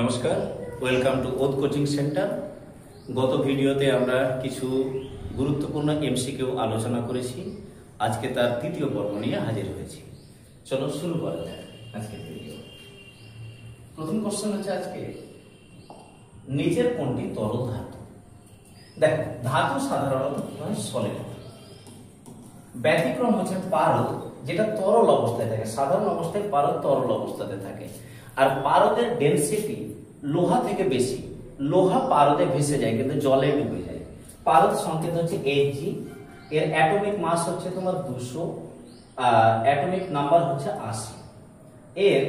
নমস্কার, welcome to ওদ coaching centre. গত ভিডিওতে আমরা কিছু গুরুত্বপূর্ণ এমসিকিউ আলোচনা করেছি। আজকে তার তৃতীয় পর্ব নিয়ে হাজির হয়েছি। চলো শুরু করা যাক আজকের ভিডিও। প্রথম কোশ্চেন হচ্ছে আজকে, নিচের কোনটি তরল ধাতু? দেখো, ধাতু সাধারণত সলিড, ব্যতিক্রম হচ্ছে পারদ, যেটা তরল অবস্থায় থাকে। সাধারণ অবস্থায় পারদ তরল অবস্থাতে থাকে, আর পারদের ডেনসিটি লোহা থেকে বেশি। লোহা পারদে ভেসে যায় কিন্তু জলে ডুবে যায়। পারদ সংকেত হচ্ছে Hg, এর অ্যাটমিক মাস হচ্ছে তোমার 200, অ্যাটমিক নাম্বার হচ্ছে 80। এর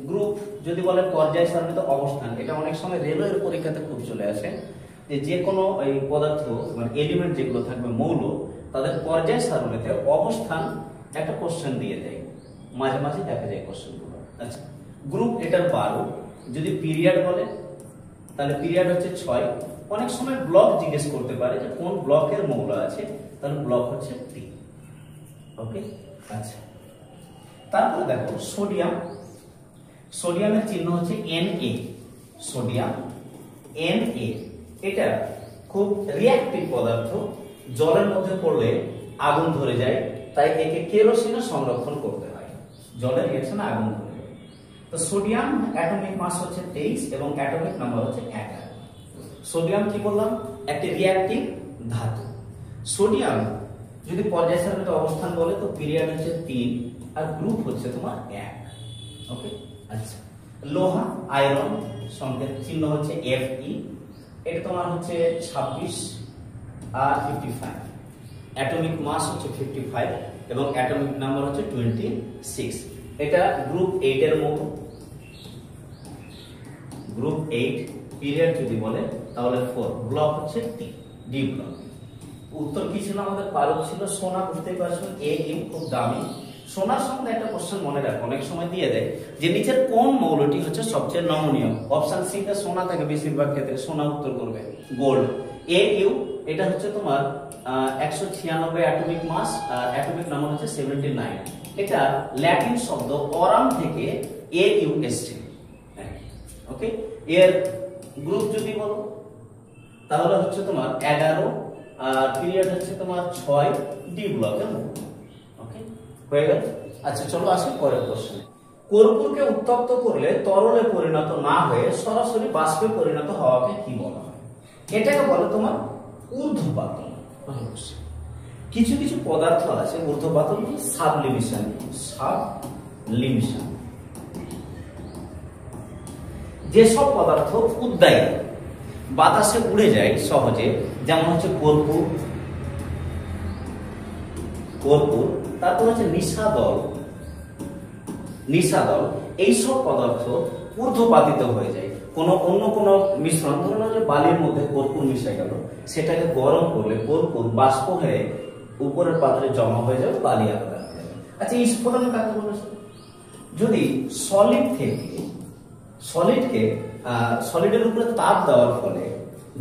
গ্রুপ যদি বলে পর্যায় সারণীতে অবস্থান, এটা অনেক সময় রেলওয়ের পরীক্ষাতে খুব চলে আসে, যে কোনো এই পদার্থ মানে এলিমেন্ট যেগুলো থাকবে মৌল, তাদের পর্যায় সারণীতে অবস্থান একটা কোশ্চেন দিয়ে দেয়, মাঝে মাঝে দেখা যায় কোশ্চেনগুলো। আচ্ছা, গ্রুপ এটার 12। যদি পিরিয়ড বলে তাহলে পিরিয়ড হচ্ছে 6। অনেক সময় ব্লক জিজ্ঞেস করতে পারে যে কোন ব্লকের মৌল আছে, তাহলে ব্লক হচ্ছে 3। ওকে, আচ্ছা, তারপরে দেখো সোডিয়াম। সোডিয়ামের চিহ্ন হচ্ছে Na। সোডিয়াম Na, এটা খুব রিঅ্যাক্টিভ পদার্থ, জলের মধ্যে পড়লে আগুন ধরে যায়, তাই একে কেরোসিনে সংরক্ষণ করতে হয়। জলের রিঅ্যাকশনে আগুন ধরে যায়। তো সোডিয়াম অ্যাটমিক মাস হচ্ছে 23 এবং অ্যাটমিক নাম্বার হচ্ছে 11। সোডিয়াম কি বললাম, একটি রিঅ্যাক্টিভ ধাতু। সোডিয়াম যদি পর্যায় সারণীতে অবস্থান বলে তো পিরিয়ড হচ্ছে 3 আর গ্রুপ হচ্ছে তোমার 1। ওকে, আচ্ছা, লোহা আয়রন সংকেত চিহ্ন হচ্ছে Fe, এটা তোমার হচ্ছে 26 আর 55। অ্যাটমিক মাস হচ্ছে 55 এবং অ্যাটমিক নাম্বার হচ্ছে 26। এটা গ্রুপ 8 এর মতো। গ্রুপ 8 পিরিয়ড যদি বলে তাহলে 4, ব্লক হচ্ছে ডি ব্লক। উত্তর কি ছিল আমাদের? পারদ ছিল। সোনা, বুঝতেই পারছো Au খুব দামি। সোনার সঙ্গে একটা কোশ্চেন মনে রাখো, অনেক সময় দিয়ে দেয় যে নিচের কোন মৌলটি হচ্ছে সবচেয়ে নমনীয়। অপশন সি তে সোনা থাকে বেশিরভাগ ক্ষেত্রে, সোনা উত্তর করবে। গোল্ড Au, এটা হচ্ছে তোমার 196 অ্যাটমিক মাস আর অ্যাটমিক নাম্বার হচ্ছে 79। এটা ল্যাটিন শব্দ অরাম থেকে Au এসছে। ওকে, এর গ্রুপ যদি বলো তাহলে হচ্ছে তোমার 11 আর পিরিয়ড হচ্ছে তোমার 6, ডি ব্লকের মধ্যে। ওকে, হয়ে গেল। আচ্ছা, চলো আসি পরের প্রশ্নে। কর্পূরকে উত্তপ্ত করলে তরলে পরিণত না হয়ে সরাসরি বাষ্পে পরিণত হওয়াকে কি বলা হয়? এটাকে বলে তোমার ঊর্ধ্বপাতন। কিছু কিছু পদার্থ আছে ঊর্ধ্বপাতন, সাবলিমিশন। সাবলিমিশন যেসব পদার্থ উদ্দায়ী, বাতাসে উড়ে যায় সহজে, যেমন হচ্ছে কর্পূর, তারপর হচ্ছে নিশাদল, এইসব পদার্থ ঊর্ধ্বপাতিত হয়ে যায়। অন্য কোন মিশ্রণ, ধরুন যে বালির মধ্যে কর্পূর মিশে গেল, সেটাকে গরম করলে কর্পূর বাষ্প হয়ে উপরের পাত্রে জমা হয়ে যাবে, বালি আলাদা হয়ে যাবে। আচ্ছা, এই স্ফোটন কাকে বলেছে? যদি সলিডের উপরে তাপ দেওয়ার ফলে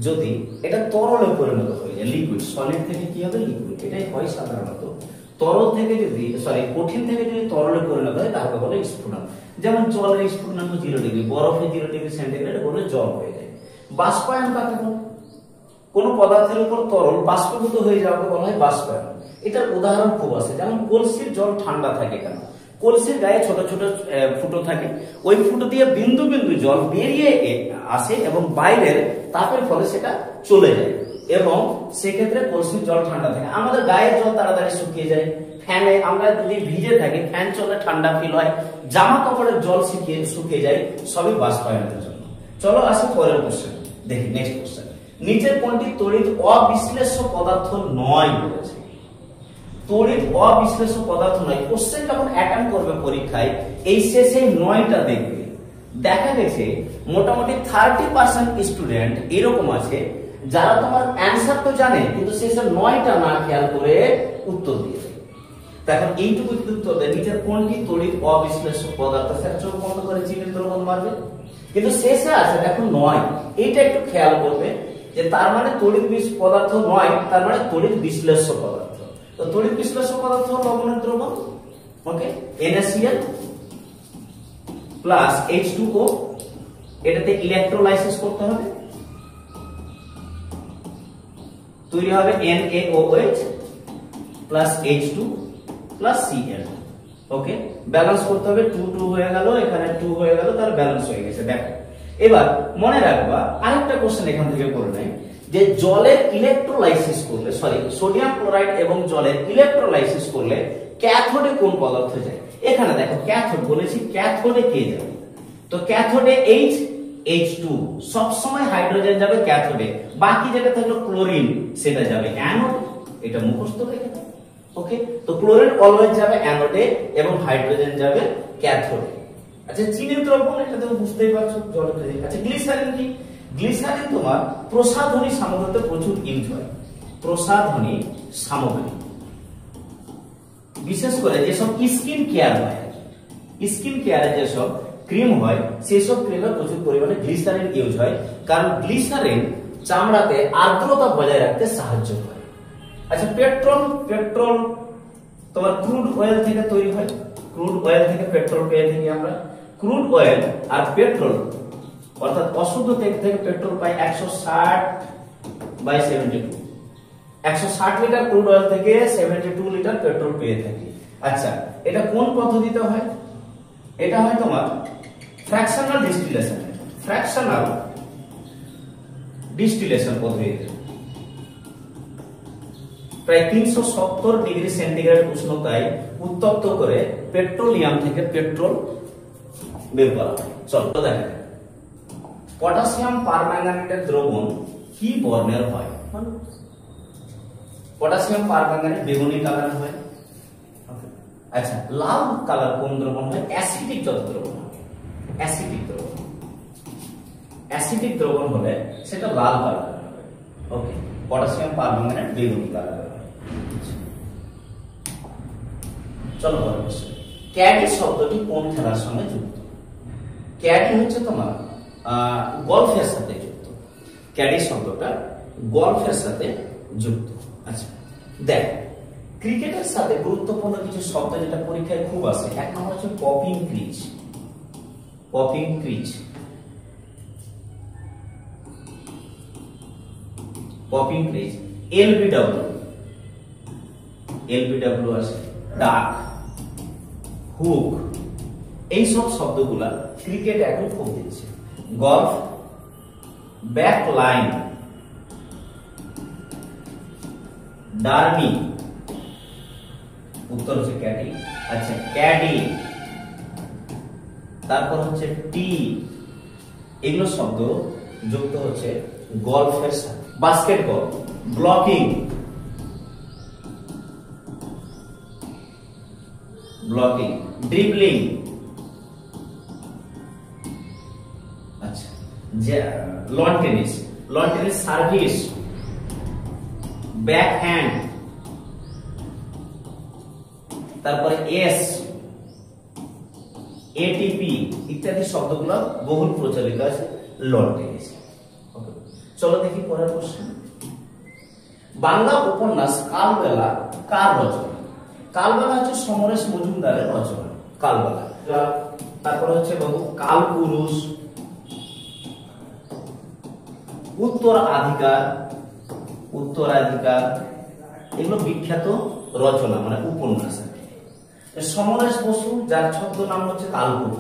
যদি এটা তরলে পরিণত হয়ে যায়, লিকুইড, সলিড থেকে কি হবে? লিকুইড। এটাই হয় সাধারণত। তরল থেকে যদি কঠিন থেকে যদি তরলে পরিণত হয় তাহলে বলে স্ফুটন। যেমন জলের স্ফুটনাঙ্ক 0 ডিগ্রি, বরফে 0 ডিগ্রি সেন্টিগ্রেড বলে জল হয়ে যায়। বাষ্পায়ন কাকে বলে? কোন পদার্থের উপর তরল বাষ্পীভূত হয়ে যাওয়াকে বলা হয় বাষ্পায়ন। এটার উদাহরণ খুব আছে, যেমন কলসির জল ঠান্ডা থাকে কেন? কলসির গায়ে ছোট ছোট ফুটো থাকে, ওই ফুটো দিয়ে বিন্দু বিন্দু জল বেরিয়ে আসে এবং বাইরের তাপের ফলে সেটা চলে যায়, এবং সেক্ষেত্রে কলসির জল ঠান্ডা থাকে। আমাদের গায়ের জল তাড়াতাড়ি শুকিয়ে যায়, ফ্যানে আমরা যদি ভিজে থাকি, ফ্যান চলে ঠান্ডা ফিল হয়, জামা কাপড়ের জল শুকিয়ে যায়, সবই বাষ্পায়নের জন্য। চলো আসি পরের কোশ্চেন, দেখি নেক্সট কোশ্চেন। নিচের কোনটি তড়িৎ অবিশ্লেষ্য পদার্থ নয় বলেছে? তড়িৎ অবিশ্লেষ্য পদার্থ নয়। কোশ্চেন যখন অ্যাটেম্প করবে পরীক্ষায়, এই শেষে 9টা দেখবে। দেখা গেছে মোটামুটি 30% স্টুডেন্ট এরকম আছে যারা তোমার অ্যান্সার তো জানে কিন্তু শেষে 9টা না খেয়াল করে উত্তর দিয়ে দেয়। এখন এইটুকু উত্তর দেয় নিচের কোনটি তড়িৎ অবিশ্লেষ্য পদার্থ, সেটা চোখ বন্ধ করে চিহ্নিত দ্রবণ মারবে, কিন্তু শেষে আছে দেখো 9। এইটা একটু খেয়াল করবে যে তার মানে তড়িৎ পদার্থ নয়, তার মানে তড়িৎ বিশ্লেষ্য পদার্থ। তো তড়িৎ বিশ্লেষ্য পদার্থ লবণের দ্রবণ। ওকে, NaCl প্লাস H2O এটাতে ইলেকট্রোলাইসিস করতে হবে, তৈরি হবে NaOH plus H2 plus Cl। ওকে, ব্যালেন্স করতে হবে, 2 2 হয়ে গেল, এখানে 2 হয়ে গেল, তার ব্যালেন্স হয়ে গেছে। দেখো এবার মনে রাখবা আরেকটা কোশ্চেন এখান থেকে করে নেই, যে জলের ইলেকট্রোলাইসিস করলে, সরি সোডিয়াম ক্লোরাইড এবং জলের ইলেকট্রোলাইসিস করলে ক্যাথোডে কোন পদার্থ যায়। এখানে দেখো ক্যাথোড বলেছি, ক্যাথোডে কে যাবে, তো ক্যাথোডে H2, সব সময় হাইড্রোজেন যাবে ক্যাথোডে, বাকি যেটা থাকলো ক্লোরিন সেটা যাবে অ্যানোডে। এটা মুখস্থ রেখে দাও। ওকে, তো ক্লোরিন অলওয়েজ যাবে অ্যানোডে এবং হাইড্রোজেন যাবে ক্যাথোডে। আচ্ছা চিনির দ্রবণ, এটা তো বুঝতেই পারছো জলের। আচ্ছা গ্লিসারিন কি? গ্লিসারিন তোমার প্রসাধনী সামগ্রীতে প্রচুর ইউজ হয়, প্রসাধনী সামগ্রী, বিশেষ করে যেসব স্কিন কেয়ার হয়, স্কিন কেয়ারে যেসব ক্রিম হয় সেসব ক্রিমে প্রচুর পরিমাণে গ্লিসারিন ইউজ হয়, কারণ গ্লিসারিন চামড়াতে আর্দ্রতা বজায় রাখতে সাহায্য করে। আচ্ছা পেট্রোল তোমার ক্রুড অয়েল থেকে তৈরি হয়, ক্রুড অয়েল থেকে পেট্রোল পেয়ে থাকি আমরা। ক্রুড অয়েল আর পেট্রোল অর্থাৎ অশুদ্ধ তেল থেকে পেট্রোল পাই 160/72, 160 লিটার ক্রুড অয়েল থেকে 72 লিটার পেট্রোল পেয়ে থাকি। আচ্ছা এটা কোন পদ্ধতিতে হয়? এটা হয় তোমার ফ্র্যাকশনাল ডিস্টিলেশন পদ্ধতিতে। প্রায় 370 ডিগ্রি সেন্টিগ্রেড উষ্ণতায় উত্তপ্ত করে পেট্রোলিয়াম থেকে পেট্রোল বের করা হয়। চলো দেখেন, পটাশিয়াম পারম্যাঙ্গানেটের দ্রবণ কি বর্ণের হয়? পটাশিয়াম পারম্যাঙ্গানেট বেগুনি কালার হয়। আচ্ছা লাল কালার কোন দ্রবণ হয়? অ্যাসিডিক যত দ্রবণ হয়, অ্যাসিডিক দ্রবণ হলে সেটা লাল কালার হবে। ওকে, পটাশিয়াম পারম্যাঙ্গানেট বেগুনি কালার হবে। চলো পরের প্রশ্ন, ক্যাডি শব্দটি কোন খেলার সঙ্গে যুক্ত? ক্যাডি হচ্ছে তোমার গলফের সাথে যুক্ত, ক্যাডি শব্দটা গলফের সাথে যুক্ত। আচ্ছা দেখ, ক্রিকেটের সাথে গুরুত্বপূর্ণ কিছু শব্দ যেটা পরীক্ষায় খুব আসে, এক নম্বর হচ্ছে পপিং ক্রিজ, এলবিডব্লিউ আছে, ডাক, হুক, এইসব শব্দগুলা ক্রিকেট এখন খুব দিচ্ছে। গলফ, ব্যাক লাইন, ডার্মি, উত্তর হচ্ছে ক্যাডি। আচ্ছা ক্যাডি, তারপর হচ্ছে টি, এগুলো শব্দ যুক্ত হচ্ছে গলফের সাথে। বাস্কেটবল, ব্লকিং, ড্রিবলিং, আচ্ছা loan tennis, service, back hand, তারপরে এস, এটিপি ইত্যাদি শব্দগুলো বহুল প্রচলিত আছে লন টেনিস। চলো দেখি পরের প্রশ্ন, বাংলা উপন্যাস কালবেলা কার রচনা? কালবেলা হচ্ছে সমরেশ মজুমদারের রচনা, কালবেলা। তারপরে হচ্ছে বাবু কালপুরুষ, উত্তরাধিকার, এগুলো বিখ্যাত রচনা মানে উপন্যাস। সমরেশ বসু যার ছদ্ম নাম হচ্ছে কালকুট,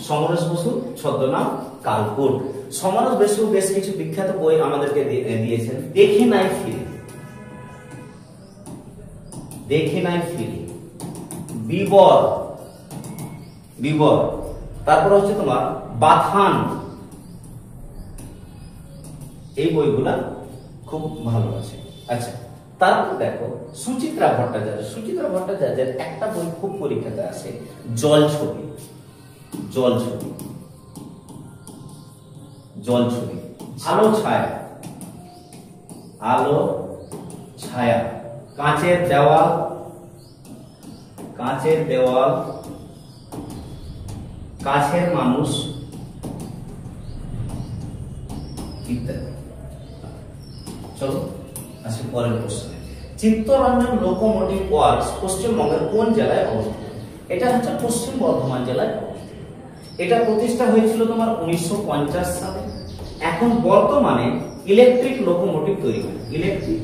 সমরেশ বসু ছদ্মনাম কালকুট। সমরেশ বসু বেশ কিছু বিখ্যাত বই আমাদেরকে দিয়েছেন। দেখি নাই ফিরে, বিবর, তারপর হচ্ছে তোমার বাথান, এই বইগুলা খুব ভালো আছে। আচ্ছা তারপর দেখো সুচিত্রা ভট্টাচার্যের একটা বই খুব পরীক্ষাতে আসে, জল ছবি, আলো ছায়া, কাঁচের দেওয়াল, কাছের মানুষ ইত্যাদি। চলো আসি পরের প্রশ্নে, চিত্তরঞ্জন লোকোমোটিভ ওয়ার্কস পশ্চিমবঙ্গের কোন জেলায় অবস্থিত? এটা হচ্ছে পশ্চিম বর্ধমান জেলায় অবস্থিত। এটা প্রতিষ্ঠা হয়েছিল তোমার 1950 সালে। এখন বর্তমানে ইলেকট্রিক লোকোমোটিভ তৈরি হয়, ইলেকট্রিক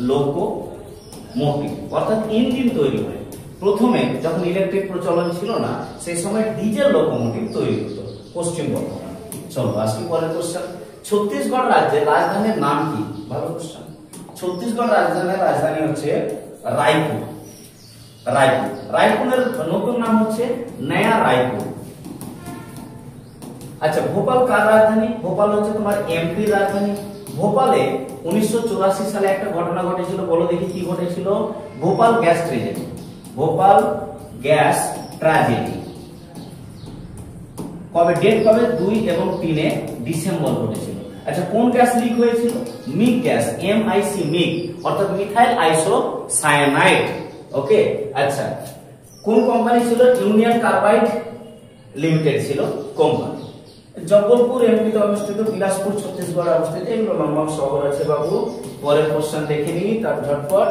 লোকোমোটিভ অর্থাৎ ইঞ্জিন তৈরি হয়। প্রথমে যখন ইলেকট্রিক প্রচলন ছিল না সেই সময় ডিজেল লোকোমোটিভ তৈরি হতো পশ্চিম বর্ধমান। চলো আসি পরের কোশ্চেন। ছত্তিশগড় রাজ্যের রাজধানীর নাম কি? ভালো কোশ্চেন। ছত্তিশগড় রাজধানী হচ্ছে রায়পুর। রায়পুরের নতুন নাম হচ্ছে নয়া রায়পুর। আচ্ছা, ভোপাল কার রাজধানী? ভোপাল হচ্ছে তোমার এমপি রাজধানী। ভোপালে 1984 সালে একটা ঘটনা ঘটেছিল, বলো দেখি কি ঘটেছিল? Bhopal gas tragedy. Bhopal gas tragedy কবে? ডেট কবে? 2 এবং 3 ডিসেম্বর ঘটেছিল। আচ্ছা, কোন গ্যাস লিক হয়েছিল? মিগ গ্যাস, MIC, মিগ অর্থাৎ মিথাইল আইসোসায়ানাইড। ওকে। আচ্ছা, কোন কোম্পানি ছিল? ইউনিয়ন কার্বাইড লিমিটেড ছিল কোম্পানি। জব্বলপুর এমপিতে অবস্থিত, বিলাসপুর ছত্তিশগড়ে অবস্থিত। এগুলো লম্বা শহর আছে বাবু। পরের কোশ্চেন দেখে নিই তার ঝটপট।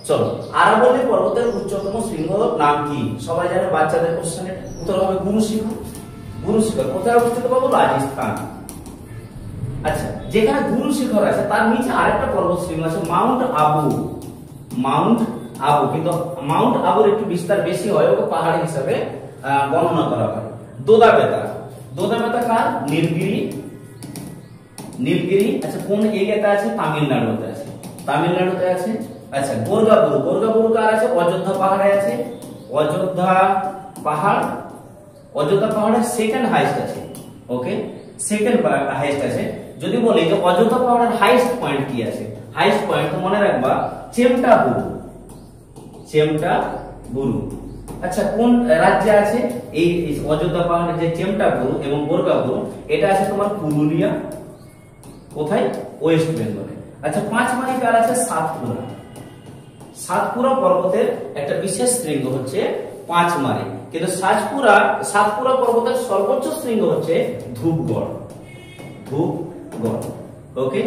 চলো, আরাবল্লী পর্বতের উচ্চতম শৃঙ্গ নাম কি? সবাই জানে, বাচ্চাদের কোশ্চেনের উত্তর হবে গুরু শিখর। গুরু শিখর কোথায় অবস্থিত বাবু? রাজস্থান। আচ্ছা, যেখানে গুরু শিখর আছে তার নিচে আরেকটা পর্বত শৃঙ্গ আছে, মাউন্ট আবু। মাউন্ট আবু, কিন্তু মাউন্ট আবুর একটু বিস্তার বেশি হয়, ওকে পাহাড় হিসাবে গণনা করা হয়। দোদাবেতা, দোদাবেতা কার? নীলগিরি। নীলগিরি আচ্ছা কোন এরিয়াতে আছে? তামিলনাড়ুতে আছে। তামিলনাড়ুতে আছে। আচ্ছা, গোরগাবুরু, গোরগাবুরু কার আছে? অযোধ্যা পাহাড়ে আছে। অযোধ্যা পাহাড়, অযোধ্যা পাহাড়ের সেকেন্ড হাইস্ট আছে। ওকে, সেকেন্ড হাইস্ট আছে। যদি বলি যে অযোধ্যা পাহাড়ের হাইস্ট পয়েন্ট কি আছে? হাইস্ট পয়েন্ট তো মনে রাখবা চেমটা বুরু। চেমটা বুরু। আচ্ছা, কোন রাজ্যে আছে এই অযোধ্যা পাহাড়ের যে চেমটা বুরু এবং গোরগাবুরু? এটা আছে তোমার পুরুলিয়া। কোথায়? ওয়েস্ট বেঙ্গলে। আচ্ছা, পাঁচমারি কার আছে? সাতপুরা। সাতপুরা পর্বতের একটা বিশেষ শৃঙ্গ হচ্ছে পাঁচমারি, কিন্তু সাতপুরা পর্বতের সর্বোচ্চ শৃঙ্গ হচ্ছে ধূপগড়। ধূপগড়। ওকে,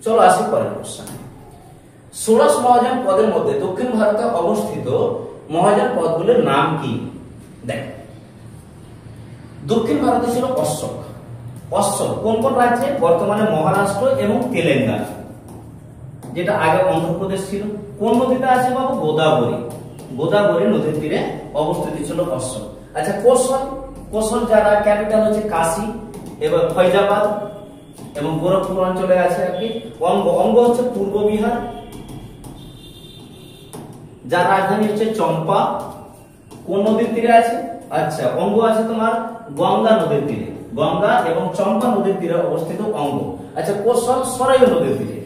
চলো আসি পরের প্রশ্ন। 16 মহাজন পদের মধ্যে দক্ষিণ ভারতে অবস্থিত মহাজন পদগুলোর নাম কি? দেখ, দক্ষিণ ভারতে ছিল অশোক। অশোক কোন কোন রাজ্যে? বর্তমানে মহারাষ্ট্র এবং তেলেঙ্গানা, যেটা আগে অন্ধ্রপ্রদেশ ছিল। কোন নদীতে আছে বাবু? গোদাবরী। গোদাবরী নদীর তীরে অবস্থিত ছিল অশোক। আচ্ছা, কোশল, কোশল যারা ক্যাপিটাল হচ্ছে কাশী এবং ফৈজাবাদ এবং গোরখপুর অঞ্চলে আছে আর কি। অঙ্গ হচ্ছে পূর্ব বিহার, যার রাজধানী হচ্ছে চম্পা। কোন নদীর তীরে আছে? আচ্ছা, অঙ্গ আছে তোমার গঙ্গা নদীর তীরে। গঙ্গা এবং চম্পা নদীর তীরে অবস্থিত অঙ্গ। আচ্ছা, কোশল সরাইউ নদীর তীরে।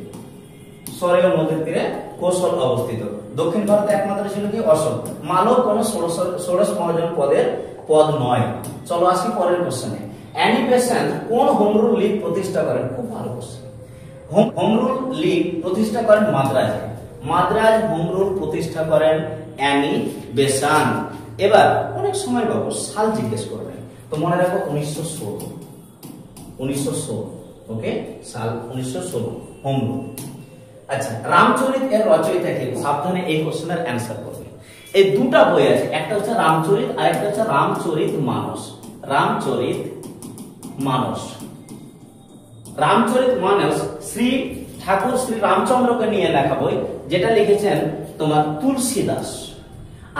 সরাইউ নদীর তীরে কোশল অবস্থিত। দক্ষিণ ভারতে একমাত্র ছিল কি? অশোক। মালব কোন 16 মহাজন পদের পদ নয়। চলো আসি পরের কোশ্চেনে। অ্যানি বেসান্ট কোন হোম রুল লীগ প্রতিষ্ঠা করেন? খুব ভালো কোশ্চেন। হোম রুল লীগ প্রতিষ্ঠা করেন মাদ্রাজে। মাদ্রাজ হোম রুল প্রতিষ্ঠা করেন অ্যানি বেসান্ট। এবার অনেক সময় বাবু সাল জিজ্ঞেস করবেন, তো মনে রাখো 1916। 1916। ওকে, সাল 1916 হোম রুল। আচ্ছা, রামচরিত এর রচয়িতা কে? সাবধানে এই কোশ্চেনের অ্যানসার করবে। এই দুটা বই আছে, একটা হচ্ছে রামচরিত আর একটা হচ্ছে রামচরিত মানস। রামচরিত মানস। রামচরিত মানস শ্রী ঠাকুর শ্রী রামচন্দ্রকে নিয়ে লেখা বই, যেটা লিখেছেন তোমার তুলসী দাস।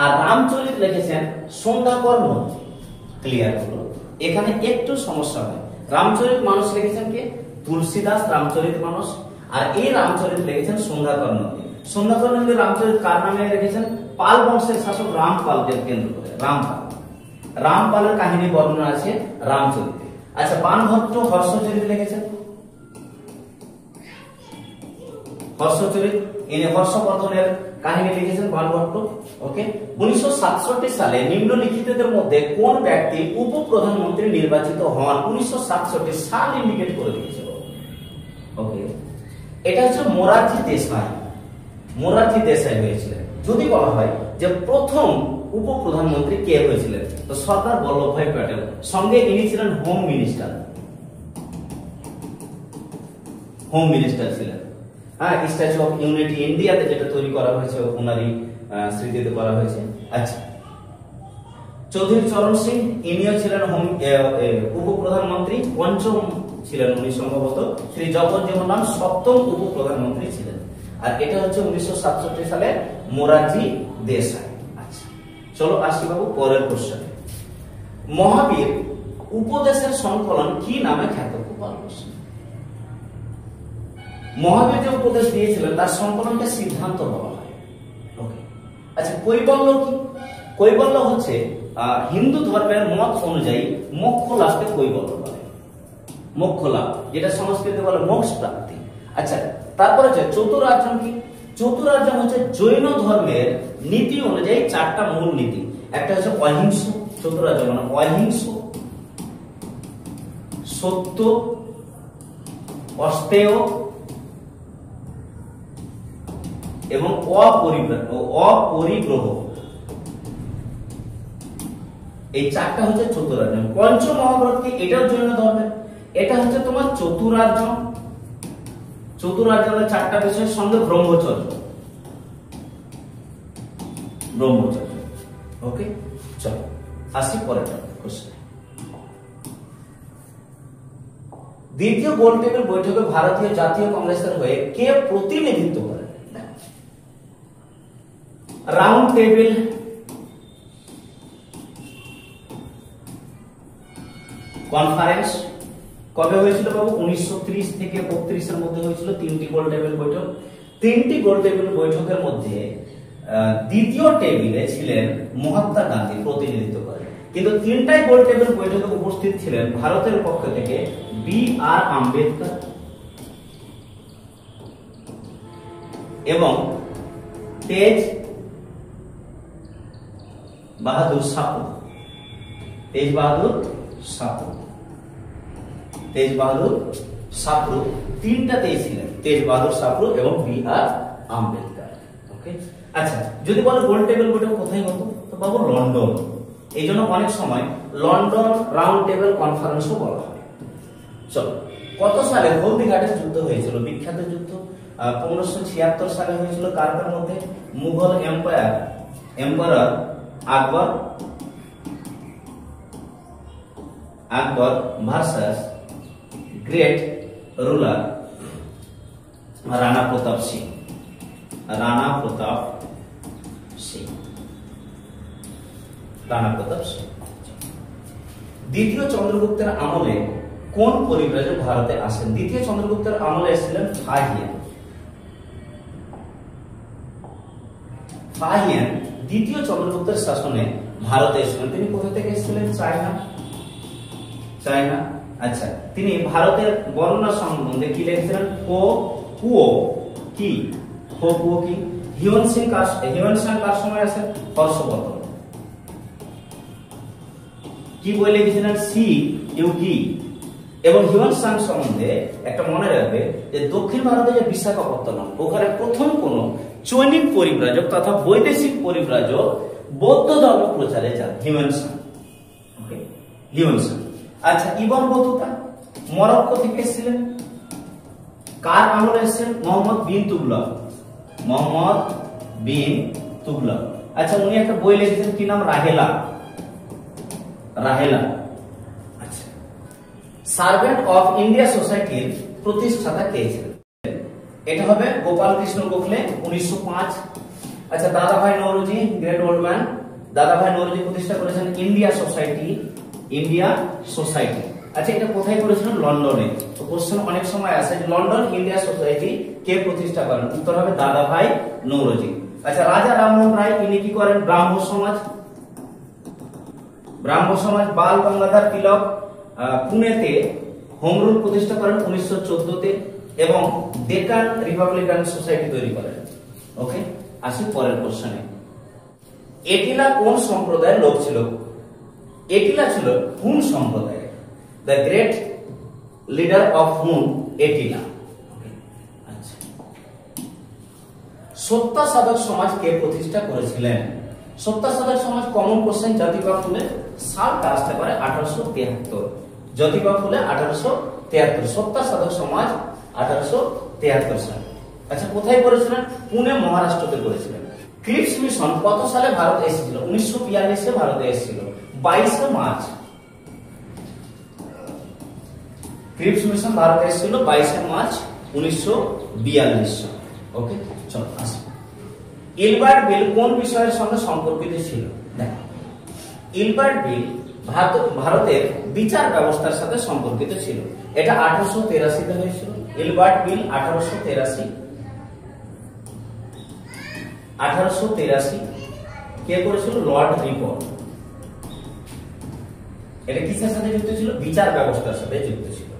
আর রামচরিত লিখেছেন সন্ধ্যাকর নন্দী। ক্লিয়ার হলো? এখানে একটু সমস্যা হয়। রামচরিত মানস লিখেছেন কে? তুলসী দাস রামচরিত মানস। আর এই রামচরিত লিখেছেন সন্ধ্যাকর নন্দী। সন্ধ্যাকর নন্দী রামচরিত কার নামে লিখেছেন? পাল বংশের শাসক রামপালকে কেন্দ্র করে। রামপালের কাহিনী বর্ণনা আছে রামচরিতে। আচ্ছা, বাণভট্ট হর্ষচরিত লিখেছেন। হর্ষচরিত ইনি হর্ষবর্ধনের কাহিনী লিখেছেন বাণভট্ট। ওকে, 1967 সালে নিম্নলিখিতদের মধ্যে কোন ব্যক্তি উপপ্রধানমন্ত্রী নির্বাচিত হন? 1967 সাল ইন্ডিকেট করে দিয়েছিল। ওকে, এটা হচ্ছে মোরারজি দেশাই। মোরারজি দেশাই হয়েছিলেন। যদি বলা হয় যে প্রথম উপপ্রধানমন্ত্রী কে হয়েছিলেন, তো সর্দার বল্লভভাই প্যাটেল। সঙ্গে ইনি ছিলেন হোম মিনিস্টার। হোম মিনিস্টার ছিলেন। হ্যাঁ, স্ট্যাচু অফ ইউনিটি ইন্ডিয়াতে যেটা তৈরি করা হয়েছে ওনারই স্মৃতিতে করা হয়েছে। আচ্ছা, চৌধুরী চরণ সিং, ইনিও ছিলেন উপপ্রধানমন্ত্রী, পঞ্চম ছিলেন উনি সম্ভবত। শ্রী জগজ্জীবন সপ্তম উপপ্রধানমন্ত্রী ছিলেন। আর এটা হচ্ছে 1967 সালে মোরারজি দেশাই। আচ্ছা চলো আসি বাবু পরের কোশ্চেনে। মহাবীর উপদেশের সংকলন কি নামে খ্যাত? খুব ভালো কোশ্চেন। মহাবীর যে উপদেশ দিয়েছিলেন তার সংকলনকে সিদ্ধান্ত বলা হয়। ওকে আচ্ছা কৈবল্য কি? কৈবল্য হচ্ছে হিন্দু ধর্মের মত অনুযায়ী মোক্ষ লাভকে কৈবল্য বলে। মোক্ষ লাভ, যেটা সংস্কৃতে বলে মোক্ষ প্রাপ্তি। আচ্ছা তারপরে হচ্ছে চতুরার্যম কি? চতুরার্যম হচ্ছে জৈন ধর্মের নীতি অনুযায়ী চারটা মূল নীতি। একটা হচ্ছে অহিংস, চতুরার্যম মানে অহিংস, সত্য, অস্তেয় এবং অপরিগ্রহ। এই চারটা হচ্ছে চতুরার্যম। পঞ্চ মহাব্রত কি? এটাও জৈন ধর্মের। এটা হচ্ছে তোমার চতুরার্যম। চতুরার্যমের চারটা বিষয়ের সঙ্গে ব্রহ্মচর্য। ব্রহ্মচর্য। ওকে চলো আসি পরের কোশ্চেন। দ্বিতীয় গোল টেবিল বৈঠকে ভারতীয় জাতীয় কংগ্রেসের হয়ে কে প্রতিনিধিত্ব করেন? রাউন্ড টেবিল কনফারেন্স কবে হয়েছিল বাবু? 1930 থেকে 32 এর মধ্যে হয়েছিল। তিনটি গোল টেবিল বৈঠক। তিনটি গোল টেবিল বৈঠকের মধ্যে দ্বিতীয় টেবিলে ছিলেন মহাত্মা গান্ধী, প্রতিনিধিত্ব করেন। কিন্তু তিনটাই গোল টেবিল বৈঠকে উপস্থিত ছিলেন ভারতের পক্ষ থেকে বি.আর. আম্বেদকর এবং তেজ বাহাদুর সাপু। তেজ বাহাদুর সাপু। তেজ বাহাদুর সাপরু তিনটাতেই ছিলেন, তেজ বাহাদুর সাপরু এবং বি.আর. আম্বেদকর। ওকে আচ্ছা যদি বলো গোল টেবিল বৈঠক কোথায় হতো, তো বাবু লন্ডন। এই জন্য অনেক সময় লন্ডন রাউন্ড টেবিল কনফারেন্সও বলা হয়। চলো কত সালে হলদিঘাটের যুদ্ধ হয়েছিল? বিখ্যাত যুদ্ধ 1576 সালে হয়েছিল। কার কার মধ্যে? মুঘল এম্পায়ার আকবর versus great ruler Rana Pratap Singh. Rana Pratap Singh. দ্বিতীয় চন্দ্রগুপ্তের আমলে কোন পরিব্রাজক ভারতে আসেন? দ্বিতীয় চন্দ্রগুপ্তের আমলে এসেছিলেন ফাহিয়ান। দ্বিতীয় চন্দ্রগুপ্তের শাসনে ভারতে এসেছিলেন। তিনি কোথা থেকে এসেছিলেন? চায়না। আচ্ছা তিনি ভারতের বর্ণনা সম্বন্ধে কি লিখেছিলেন? কুও কি? হিউয়েন সাং কার সময় আছে? হর্ষবর্ধন। কি বই লিখেছিলেন? সি ইউকি। এবং হিউয়েন সাং সম্বন্ধে একটা মনে রাখবে যে দক্ষিণ ভারতে যে বিশাখাপত্তনম, ওখানে প্রথম কোন চৈনিক পরিব্রাজক তথা বৈদেশিক পরিব্রাজক বৌদ্ধ ধর্ম প্রচারে যান হিউয়েন সাং। ওকে হিউয়েন সাং। আচ্ছা ইবন বতুতা মরক্কো থেকে এসেছিলেন। কার আমলে এসেছেন? মোহাম্মদ বিন তুগলক। আচ্ছা উনি একটা বই লিখেছেন, কি নাম? রাহেলা। আচ্ছা সার্ভেন্ট অফ ইন্ডিয়া সোসাইটির প্রতিষ্ঠাতা কে ছিলেন? এটা হবে গোপাল কৃষ্ণ গোখলে 1905। আচ্ছা দাদাভাই নওরোজি, গ্রেট ওল্ড ম্যান, দাদাভাই নওরোজি প্রতিষ্ঠা করেছেন ইন্ডিয়া সোসাইটি। আচ্ছা এটা কোথায় করেছিলেন? লন্ডনে। তো কোশ্চেন অনেক সময় আসে লন্ডন ইন্ডিয়া সোসাইটি কে প্রতিষ্ঠা করেন? উত্তর হবে দাদাভাই নওরোজি। আচ্ছা রাজা রামমোহন রায় তিনি কি করেন? ব্রাহ্ম সমাজ। বাল গঙ্গাধর তিলক পুনেতে হোম রুল প্রতিষ্ঠা করেন 1914-তে এবং ডেকান রিপাবলিকান সোসাইটি তৈরি করেন। ওকে আসি পরের কোশ্চেনে। এটিলা কোন সম্প্রদায়ের লোক ছিল? এটিলা ছিল হুন সম্প্রদায়ের। দ্য গ্রেট লিডার অফ হুন এটিলা। আচ্ছা সত্যাসাধক সমাজ কে প্রতিষ্ঠা করেছিলেন? সত্যাসাধক সমাজ কমন কোশ্চেন, জ্যোতিবা ফুলে সালটা আসতে পারে 1873। জ্যোতিবা ফুলে 1873। সত্যাসাধক সমাজ 1873 সালে। আচ্ছা কোথায় করেছিলেন? পুনে মহারাষ্ট্রতে করেছিলেন। ক্রিপস মিশন কত সালে ভারতে এসেছিল? 1942 ভারতে এসেছিল 22 মার্চ। ক্রিপস মিশন ভারতে এসেছিল 22 মার্চ 1942। ওকে, চলো আসি। ইলবার্ট বিল কোন বিষয়ের সঙ্গে সম্পর্কিত ছিল? দেখো, ইলবার্ট বিল ভারতের বিচার ব্যবস্থার সাথে সম্পর্কিত ছিল। এটা 1883 তে হয়েছিল। ইলবার্ট বিল 1883 কে করেছিল? লর্ড রিপন। এটা কিসের সাথে যুক্ত ছিল? বিচার ব্যবস্থার সাথে যুক্ত ছিল।